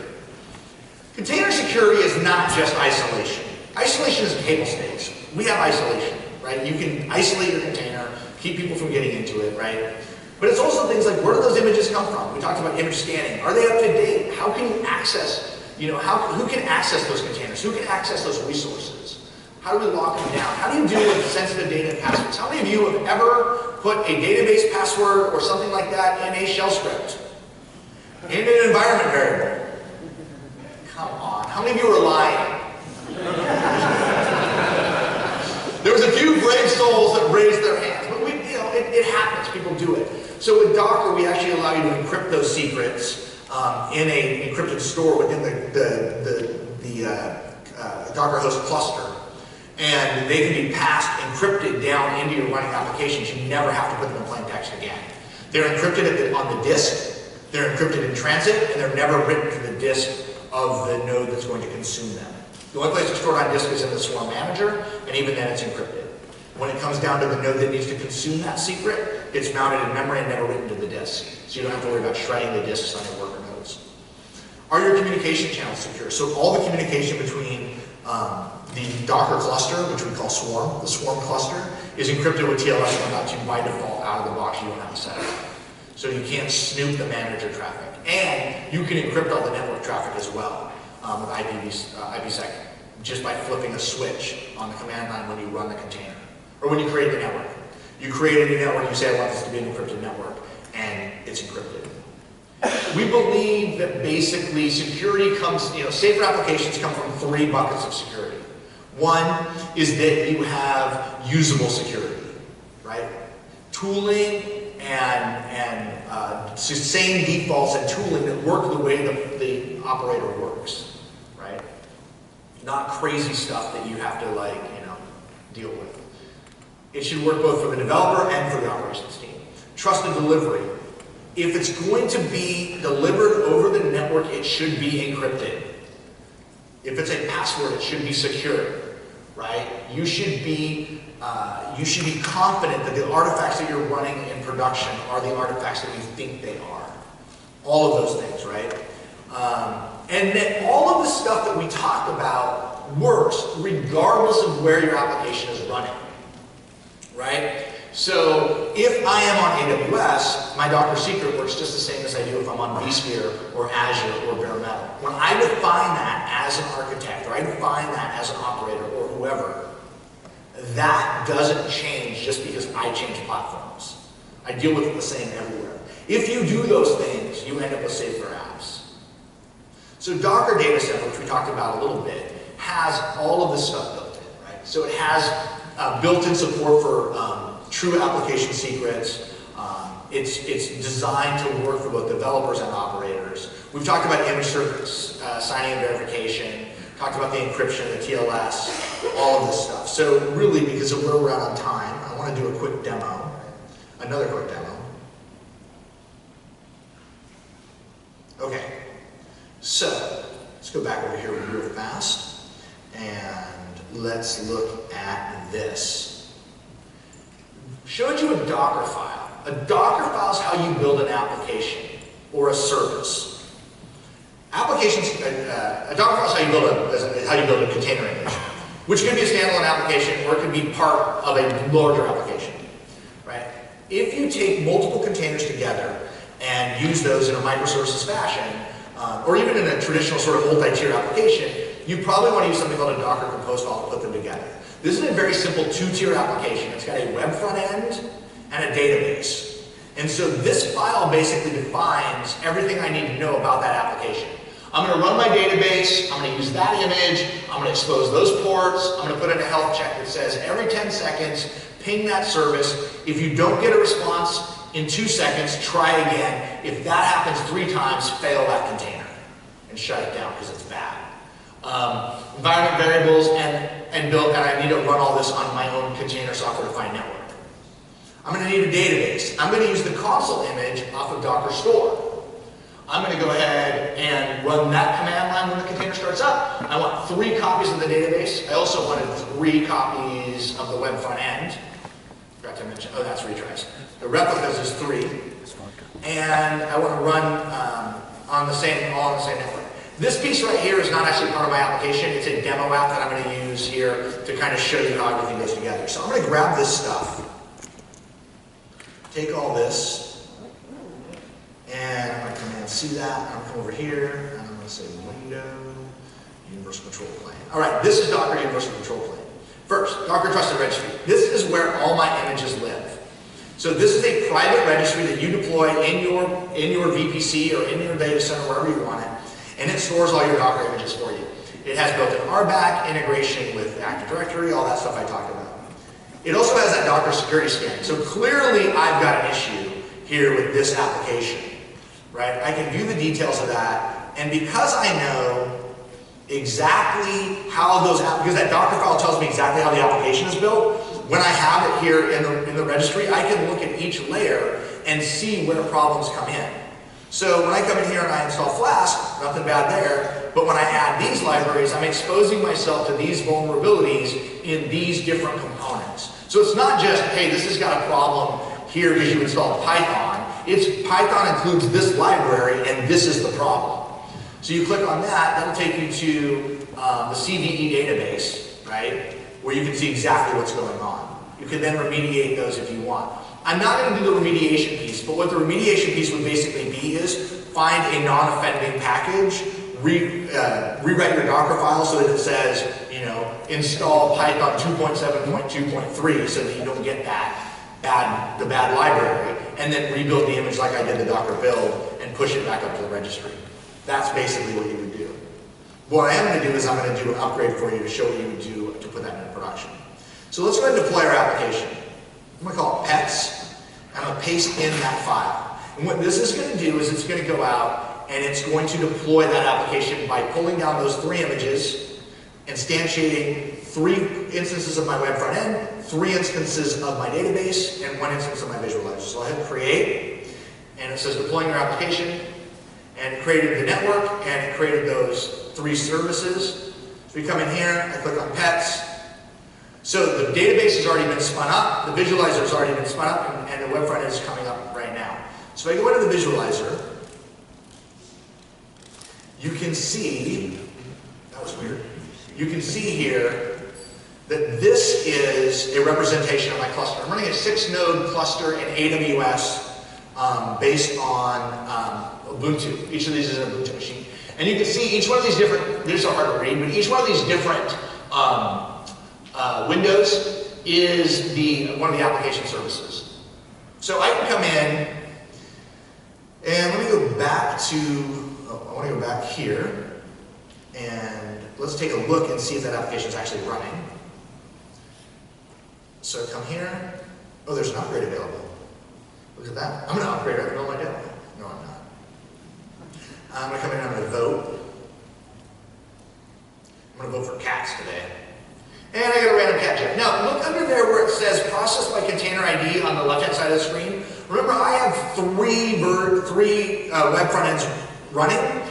Container security is not just isolation. Isolation is table stakes. We have isolation, right? You can isolate your container, keep people from getting into it, right? But it's also things like, where do those images come from? We talked about image scanning. Are they up to date? How can you access, who can access those containers? Who can access those resources? How do we lock them down? How do you deal with sensitive data and passwords? How many of you have ever put a database password or something like that in a shell script? In an environment variable? Come on. How many of you are lying? There was a few brave souls that raised their hands, but it happens. People do it. So with Docker, we actually allow you to encrypt those secrets in an encrypted store within the Docker host cluster, and they can be passed encrypted down into your running applications. You never have to put them in plain text again. They're encrypted on the disk. They're encrypted in transit, and they're never written to the disk of the node that's going to consume them. The only place they're stored on disk is in the Swarm Manager, and even then it's encrypted. When it comes down to the node that needs to consume that secret, it's mounted in memory and never written to the disk. So you don't have to worry about shredding the disks on your worker nodes. Are your communication channels secure? So all the communication between the Docker cluster, which we call Swarm, the Swarm cluster, is encrypted with TLS 1.2 by default out of the box. You don't have to set it up. So you can't snoop the manager traffic. And you can encrypt all the network traffic as well with IPsec, just by flipping a switch on the command line when you run the container. Or when you create the network. You create a new network, you say I want this to be an encrypted network, and it's encrypted. We believe that basically security comes, safer applications come from 3 buckets of security. One is that you have usable security, right? Tooling and same defaults and tooling that work the way the operator works, right? Not crazy stuff that you have to deal with. It should work both for the developer and for the operations team. Trusted delivery. If it's going to be delivered over the network, it should be encrypted. If it's a password, it should be secure, right? You should be confident that the artifacts that you're running in production are the artifacts that you think they are. All of those things, right? And that all of the stuff that we talked about works regardless of where your application is running, right? So if I am on AWS, my Docker secret works just the same as I do if I'm on vSphere or Azure or Bare Metal. When I define that as an architect, or I define that as an operator or whoever, that doesn't change just because I change platforms. I deal with it the same everywhere. If you do those things, you end up with safer apps. So Docker Datacenter, which we talked about a little bit, has all of this stuff built in, right? So it has built-in support for true application secrets. It's designed to work for both developers and operators. We've talked about image service, signing and verification, talked about the encryption, the TLS, all of this stuff. So really, because of where we're at on time, I want to do a quick demo, another quick demo. Okay, so let's go back over here real fast, and let's look at this. showed you a Docker file. A Docker file is how you build an application or a service. Applications, a Docker file is how you build a container image, which could be a standalone application or it could be part of a larger application, right? If you take multiple containers together and use those in a microservices fashion, or even in a traditional sort of multi-tier application, you probably want to use something called a Docker Compose file to put them together. This is a very simple two-tier application. It's got a web front end and a database. And so this file basically defines everything I need to know about that application. I'm going to run my database, I'm going to use that image, I'm going to expose those ports, I'm going to put in a health check that says every 10 seconds, ping that service. If you don't get a response in 2 seconds, try again. If that happens 3 times, fail that container and shut it down because it's bad. Environment variables and I need to run all this on my own container software-defined network. I'm going to need a database. I'm going to use the console image off of Docker Store. I'm going to go ahead and run that command line when the container starts up. I want 3 copies of the database. I also wanted 3 copies of the web front end. Forgot to mention, oh, that's retries. The replicas is 3. And I want to run all on the same network. This piece right here is not actually part of my application. It's a demo app that I'm going to use here to kind of show you how everything goes together. So I'm going to grab this stuff, take all this, and I'm going to command C that. I'm going to come over here, and I'm going to say window, universal control plane. All right, this is Docker universal control plane. First, Docker trusted registry. This is where all my images live. So this is a private registry that you deploy in your VPC or in your data center, wherever you want it, and it stores all your Docker images for you. It has built-in RBAC, integration with Active Directory, all that stuff I talked about. It also has that Docker security scanning. So clearly I've got an issue here with this application, right? I can view the details of that, and because I know exactly how because that Docker file tells me exactly how the application is built, when I have it here in the registry, I can look at each layer and see where problems come in. So when I come in here and I install Flask, nothing bad there, but when I add these libraries, I'm exposing myself to these vulnerabilities in these different components. So it's not just, hey, this has got a problem here because you installed Python. It's Python includes this library and this is the problem. So you click on that, that'll take you to the CVE database, right? Where you can see exactly what's going on. You can then remediate those if you want. I'm not going to do the remediation piece, but what the remediation piece would basically be is find a non-offending package, rewrite your Docker file so that it says, you know, install Python 2.7.2.3 so that you don't get the bad library, and then rebuild the image like I did the Docker build and push it back up to the registry. That's basically what you would do. What I am going to do is I'm going to do an upgrade for you to show what you would do to put that into production. So let's go ahead and deploy our application. I'm going to call it pets, and I'm going to paste in that file. And what this is going to do is it's going to go out and it's going to deploy that application by pulling down those 3 images, instantiating 3 instances of my web front end, 3 instances of my database, and 1 instance of my visualizer. So I hit create, and it says deploying your application, and it created the network, and it created those 3 services. So we come in here, I click on pets. So the database has already been spun up, the visualizer has already been spun up, and the web front end is coming up right now. So if I go into the visualizer, you can see, that was weird, you can see here that this is a representation of my cluster. I'm running a 6-node cluster in AWS based on Ubuntu. Each of these is an Ubuntu machine. And you can see each one of these different, these are hard to read, but each one of these different windows is one of the application services. So I can come in, and let me go back to, I want to go back here, and let's take a look and see if that application is actually running. So come here, oh, there's an upgrade available. Look at that. I'm going to upgrade every my demo. No, I'm not. I'm going to come in and I'm going to vote. I'm going to vote for cats today. And I got a random cat check. Now, look under there where it says process by container ID on the left-hand side of the screen. Remember, I have 3 web front ends running.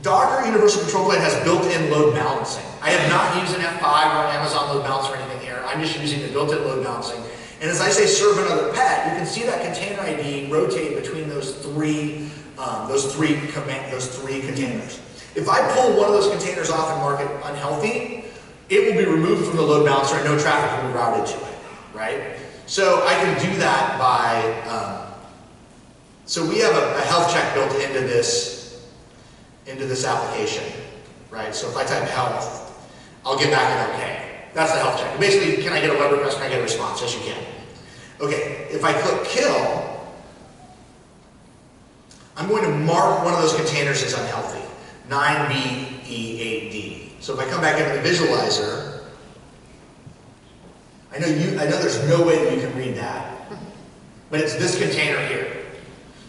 Docker Universal Control Plane has built-in load balancing. I have not used an F5 or Amazon load balancer or anything here. I'm just using the built-in load balancing. And as I say serve another pet, you can see that container ID rotate between those three containers. If I pull one of those containers off and mark it unhealthy, it will be removed from the load balancer and no traffic will be routed to it, right? So I can do that by, so we have a health check built into this application, right? So if I type health, I'll get back an okay. That's the health check. Basically, can I get a web request? Can I get a response? Yes, you can. Okay, if I click kill, I'm going to mark one of those containers as unhealthy, 9BE8D. So if I come back into the visualizer, I know there's no way that you can read that, but it's this container here.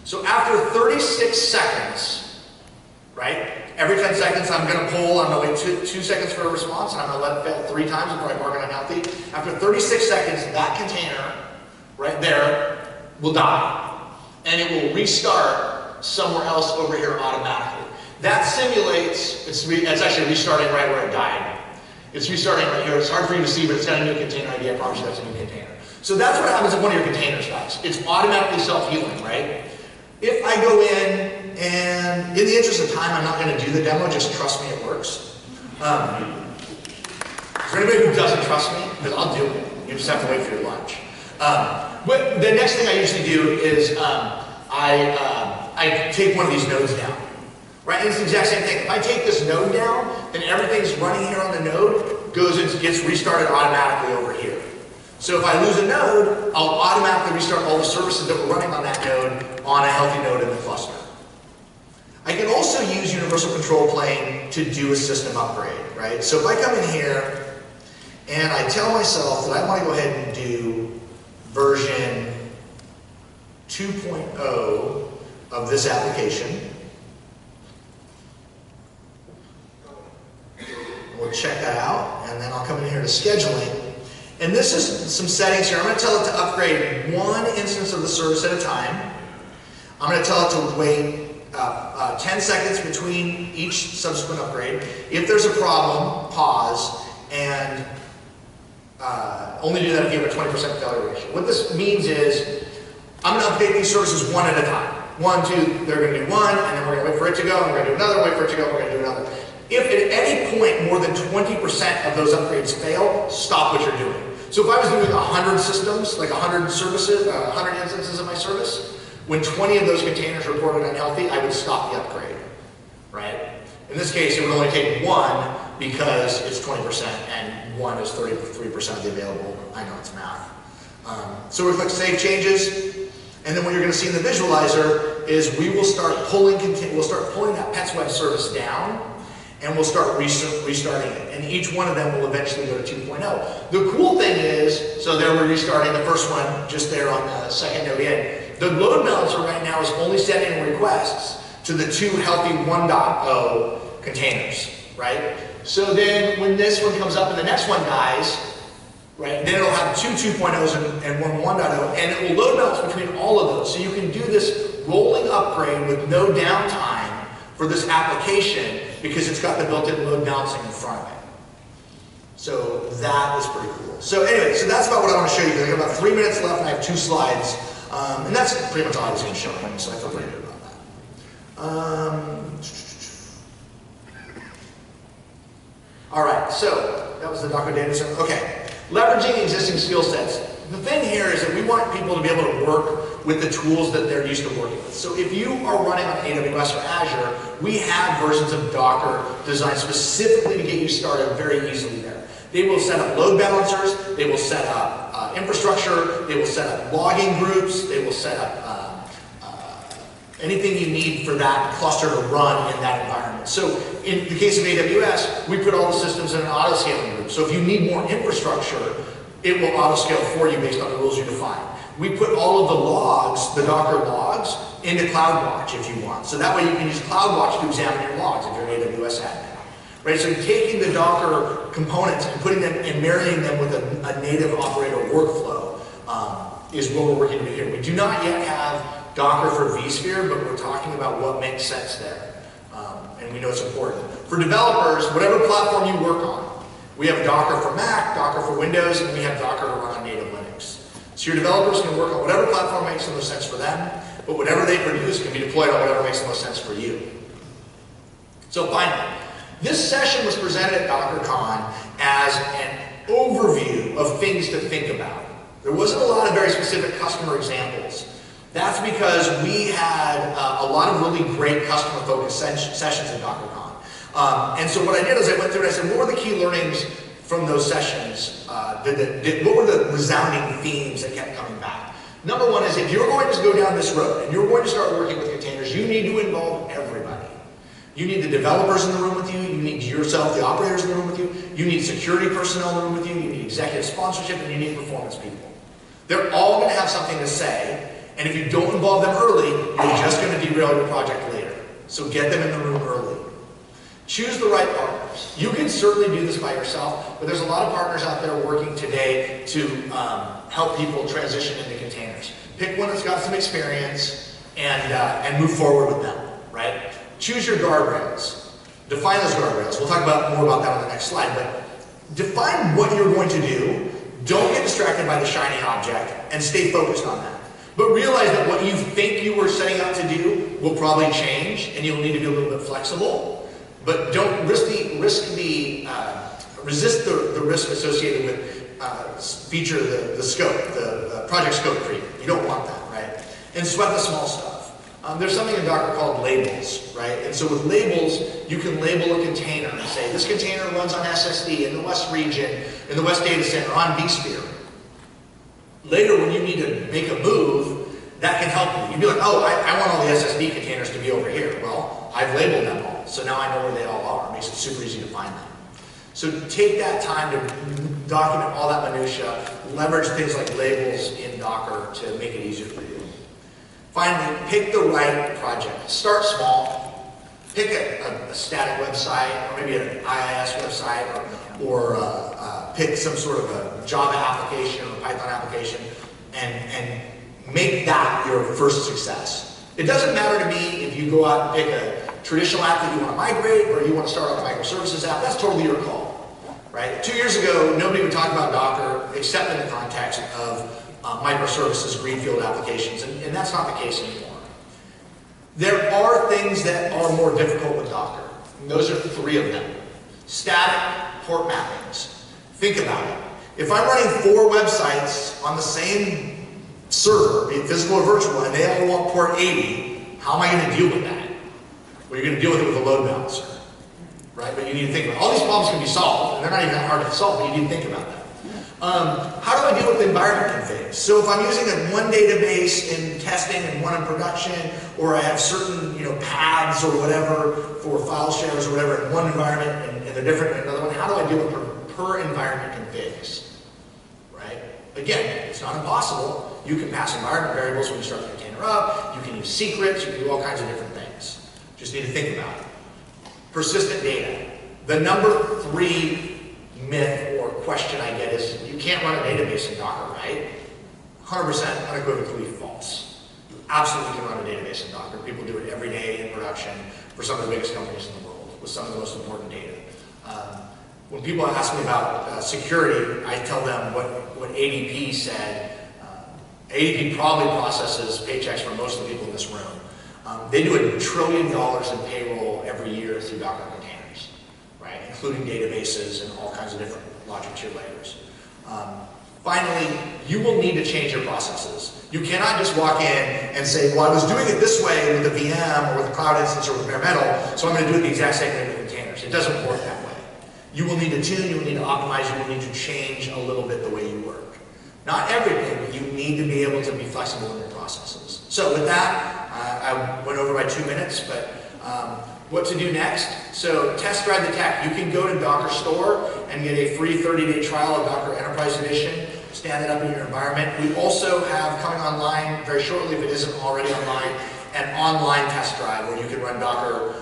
So after 36 seconds, right? Every 10 seconds I'm going to pull, I'm going to wait 2 seconds for a response, and I'm going to let it fail 3 times before I mark it unhealthy. After 36 seconds, that container right there will die. And it will restart somewhere else over here automatically. That simulates, it's actually restarting right where it died. It's restarting right here. It's hard for you to see, but it's got a new container ID. I promise you that's a new container. So that's what happens if one of your containers dies. It's automatically self-healing, right? If I go in, and in the interest of time, I'm not going to do the demo, just trust me, it works. Is there anybody who doesn't trust me? Because I'll do it. You just have to wait for your lunch. But the next thing I usually do is I take one of these nodes down. Right? And it's the exact same thing. If I take this node down, then everything's running here on the node, gets restarted automatically over here. So if I lose a node, I'll automatically restart all the services that were running on that node on a healthy node in the cluster. I can also use Universal Control Plane to do a system upgrade, right? So if I come in here and I tell myself that I want to go ahead and do version 2.0 of this application, we'll check that out, and then I'll come in here to scheduling. And this is some settings here. I'm going to tell it to upgrade one instance of the service at a time. I'm going to tell it to wait 10 seconds between each subsequent upgrade. If there's a problem, pause, and only do that if you have a 20% failure ratio. What this means is, I'm going to update these services one at a time. 1, 2, they're going to do one, and then we're going to wait for it to go, and we're going to do another, wait for it to go, we're going to do another. If at any point more than 20% of those upgrades fail, stop what you're doing. So if I was doing 100 systems, like 100 services, 100 instances of my service, when 20 of those containers reported unhealthy, I would stop the upgrade, right? In this case, it would only take one because it's 20% and one is 33% of the available. I know it's math. So we click Save Changes, and then what you're going to see in the visualizer is we will start pulling that Pets Web service down, and we'll start restarting it. And each one of them will eventually go to 2.0. The cool thing is, so there we're restarting the first one just there on the second node in. The load balancer right now is only sending requests to the 2 healthy 1.0 containers, right? So then when this one comes up and the next one dies, right, then it'll have 2 2.0s and one 1.0, and it will load balance between all of those. So you can do this rolling upgrade with no downtime for this application because it's got the built-in load balancing in front of it. So that is pretty cool. So anyway, so that's about what I want to show you. I have about 3 minutes left and I have 2 slides. And that's pretty much all I was going to show you, so I feel pretty good about that. All right, so that was the Docker Datacenter. Okay, leveraging existing skill sets. The thing here is that we want people to be able to work with the tools that they're used to working with. So if you are running on AWS or Azure, we have versions of Docker designed specifically to get you started very easily there. They will set up load balancers, they will set up infrastructure, they will set up logging groups, they will set up anything you need for that cluster to run in that environment. So in the case of AWS, we put all the systems in an auto-scaling group. So if you need more infrastructure, it will auto-scale for you based on the rules you define. We put all of the logs, the Docker logs, into CloudWatch if you want. So that way you can use CloudWatch to examine your logs if you're an AWS admin. Right, so taking the Docker components and putting them and marrying them with a native operator workflow is what we're working to do here. We do not yet have Docker for vSphere, but we're talking about what makes sense there. And we know it's important. For developers, whatever platform you work on, we have Docker for Mac, Docker for Windows, and we have Docker to run on native Linux. So So your developers can work on whatever platform makes the most sense for them, but whatever they produce can be deployed on whatever makes the most sense for you. So finally, this session was presented at DockerCon as an overview of things to think about. There wasn't a lot of very specific customer examples. That's because we had a lot of really great customer-focused sessions at DockerCon. And so what I did is I went through and I said, what were the key learnings from those sessions? What were the resounding themes that kept coming back? Number one is if you're going to go down this road and you're going to start working with containers, you need to involve everybody. You need the developers in the room with you, you need yourself, the operators in the room with you, you need security personnel in the room with you, you need executive sponsorship, and you need performance people. They're all going to have something to say, and if you don't involve them early, you're just going to derail your project later. So get them in the room early. Choose the right partners. You can certainly do this by yourself, but there's a lot of partners out there working today to help people transition into containers. Pick one that's got some experience and move forward with them, right? Choose your guardrails. Define those guardrails. We'll talk more about that on the next slide, but define what you're going to do. Don't get distracted by the shiny object and stay focused on that. But realize that what you think you were setting out to do will probably change and you'll need to be a little bit flexible. But don't resist the risk associated with the scope, the project scope creep. You don't want that, right? And sweat the small stuff. There's something in Docker called labels, right? And so with labels, you can label a container and say, this container runs on SSD in the West region, in the West Data Center, on vSphere. Later, when you need to make a move, that can help you. You'd be like, oh, I want all the SSD containers to be over here. Well, I've labeled them all, so now I know where they all are. It makes it super easy to find them. So take that time to document all that minutia, leverage things like labels in Docker to make it easier for you. Finally, pick the right project. Start small. Pick a static website, or maybe an IIS website, or pick some sort of a Java application or a Python application, and make that your first success. It doesn't matter to me if you go out and pick a traditional app that you want to migrate, or you want to start off a microservices app. That's totally your call, right? 2 years ago, nobody would talk about Docker except in the context of microservices, greenfield applications, and that's not the case anymore. There are things that are more difficult with Docker, and those are 3 of them. Static port mappings. Think about it. If I'm running 4 websites on the same server, be it physical or virtual, and they all want port 80, how am I going to deal with that? Well, you're going to deal with it with a load balancer, right? But you need to think about it. All these problems can be solved, and they're not even that hard to solve, but you need to think about that. How do I deal with environment configs? So if I'm using one database in testing and one in production, or I have certain paths or whatever for file shares or whatever in one environment and they're different in another one, how do I deal with per environment configs? Right? Again, it's not impossible. You can pass environment variables when you start the container up. You can use secrets. You can do all kinds of different things. Just need to think about it. Persistent data. The number 3 myth or question I get is, you can't run a database in Docker, right? 100% unequivocally false. You absolutely can run a database in Docker. People do it every day in production for some of the biggest companies in the world with some of the most important data. When people ask me about security, I tell them what ADP said. ADP probably processes paychecks for most of the people in this room. They do $1 trillion in payroll every year through Docker containers, right? Including databases and all kinds of different logic tier layers. Finally, you will need to change your processes. You cannot just walk in and say, well, I was doing it this way with a VM or with a cloud instance or with bare metal, so I'm going to do it the exact same way with containers. It doesn't work that way. You will need to tune, you will need to optimize, you will need to change a little bit the way you work. Not everything, but you need to be able to be flexible in your processes. So with that, I went over by 2 minutes, but what to do next? So test drive the tech. You can go to Docker Store and get a free 30-day trial of Docker Enterprise Edition. Stand it up in your environment. We also have coming online very shortly, if it isn't already online, an online test drive where you can run Docker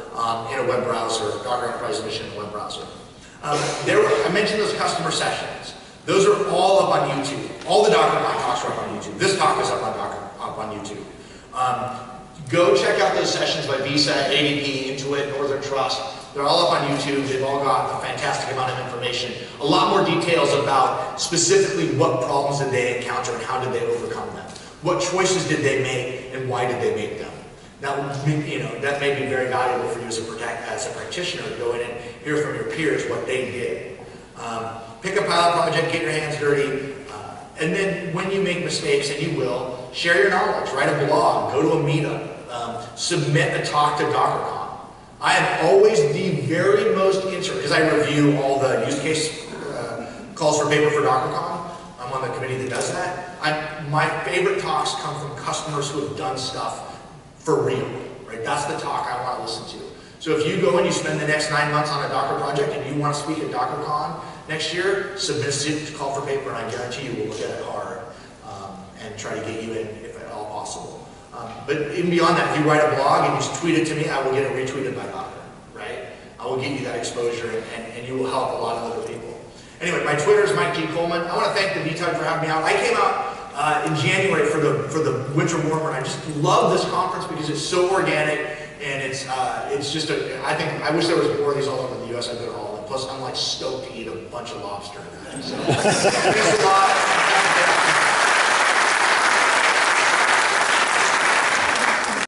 in a web browser, Docker Enterprise Edition in a web browser. I mentioned those customer sessions. Those are all up on YouTube. All the Docker talks are up on YouTube. This talk is up on YouTube. Go check out those sessions by Visa, ADP, Intuit, Northern Trust. They're all up on YouTube. They've all got a fantastic amount of information. A lot more details about specifically what problems did they encounter and how did they overcome them. What choices did they make and why did they make them? That may be very valuable for you as a practitioner to go in and hear from your peers what they did. Pick a pilot project, get your hands dirty, and then when you make mistakes, and you will, share your knowledge, write a blog, go to a meetup, submit a talk to DockerCon. I am always the very most interested, because I review all the use case calls for paper for DockerCon. I'm on the committee that does that. My favorite talks come from customers who have done stuff for real, right? That's the talk I want to listen to. So if you go and you spend the next 9 months on a Docker project and you want to speak at DockerCon next year, submit a call for paper, and I guarantee you we'll look at it hard and try to get you in if at all possible. But even beyond that, if you write a blog and you tweet it to me, I will get it retweeted by Docker, right? I will get you that exposure and you will help a lot of other people. Anyway, my Twitter is Mike G. Coleman. I want to thank the VTUG for having me out. I came out in January for the winter warmer, and I just love this conference because it's so organic, and it's just I wish there was more of these all over the US. I'd go to all of them. Plus, I'm like stoked to eat a bunch of lobster. So, thanks a lot.